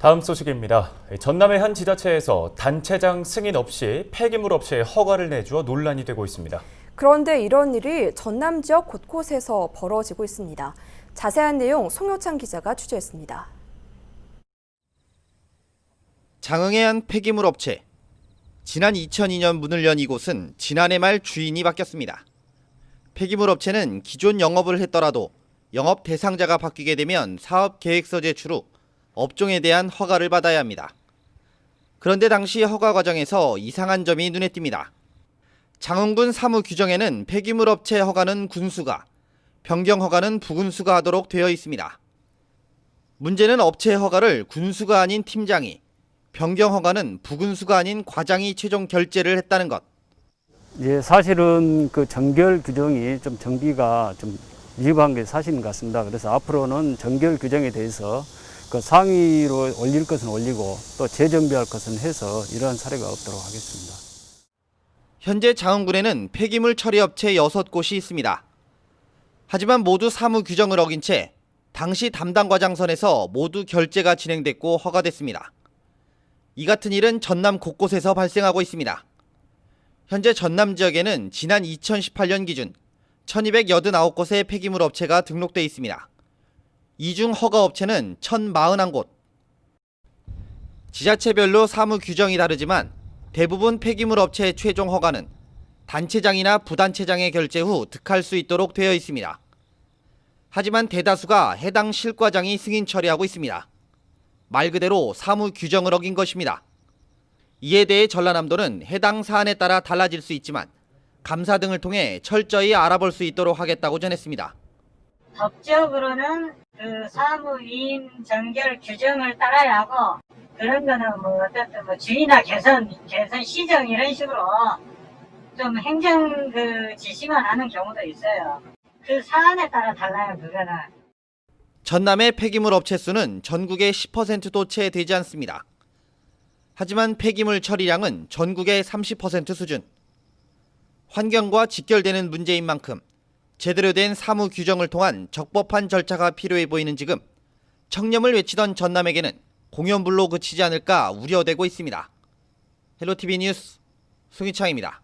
다음 소식입니다. 전남의 한 지자체에서 단체장 승인 없이 폐기물 업체에 허가를 내주어 논란이 되고 있습니다. 그런데 이런 일이 전남 지역 곳곳에서 벌어지고 있습니다. 자세한 내용 송효창 기자가 취재했습니다. 장흥의 한 폐기물 업체. 지난 2002년 문을 연 이곳은 지난해 말 주인이 바뀌었습니다. 폐기물 업체는 기존 영업을 했더라도 영업 대상자가 바뀌게 되면 사업 계획서 제출 후 업종에 대한 허가를 받아야 합니다. 그런데 당시 허가 과정에서 이상한 점이 눈에 띕니다. 장흥군 사무 규정에는 폐기물 업체 허가는 군수가, 변경 허가는 부군수가 하도록 되어 있습니다. 문제는 업체 허가를 군수가 아닌 팀장이, 변경 허가는 부군수가 아닌 과장이 최종 결재를 했다는 것. 예, 사실은 그 정결 규정이 좀 정비가 좀 미흡한 게 사실인 것 같습니다. 그래서 앞으로는 정결 규정에 대해서 그 상위로 올릴 것은 올리고 또 재정비할 것은 해서 이러한 사례가 없도록 하겠습니다. 현재 장흥군에는 폐기물 처리 업체 6곳이 있습니다. 하지만 모두 사무 규정을 어긴 채 당시 담당 과장선에서 모두 결재가 진행됐고 허가됐습니다. 이 같은 일은 전남 곳곳에서 발생하고 있습니다. 현재 전남 지역에는 지난 2018년 기준 1289곳의 폐기물 업체가 등록돼 있습니다. 이 중 허가 업체는 1041곳. 지자체별로 사무 규정이 다르지만 대부분 폐기물 업체의 최종 허가는 단체장이나 부단체장의 결재 후 득할 수 있도록 되어 있습니다. 하지만 대다수가 해당 실과장이 승인 처리하고 있습니다. 말 그대로 사무 규정을 어긴 것입니다. 이에 대해 전라남도는 해당 사안에 따라 달라질 수 있지만 감사 등을 통해 철저히 알아볼 수 있도록 하겠다고 전했습니다. 법적으로는 그 사무위임 정결 규정을 따라야 하고, 그런 거는 뭐 어쨌든 뭐 주의나 개선 시정 이런 식으로 좀 행정 그 지시만 하는 경우도 있어요. 그 사안에 따라 달라요, 그거는. 전남의 폐기물 업체 수는 전국의 10%도 채 되지 않습니다. 하지만 폐기물 처리량은 전국의 30% 수준. 환경과 직결되는 문제인 만큼 제대로 된 사무 규정을 통한 적법한 절차가 필요해 보이는 지금 청렴을 외치던 전남에게는 공연불로 그치지 않을까 우려되고 있습니다. 헬로티비 뉴스 송희창입니다.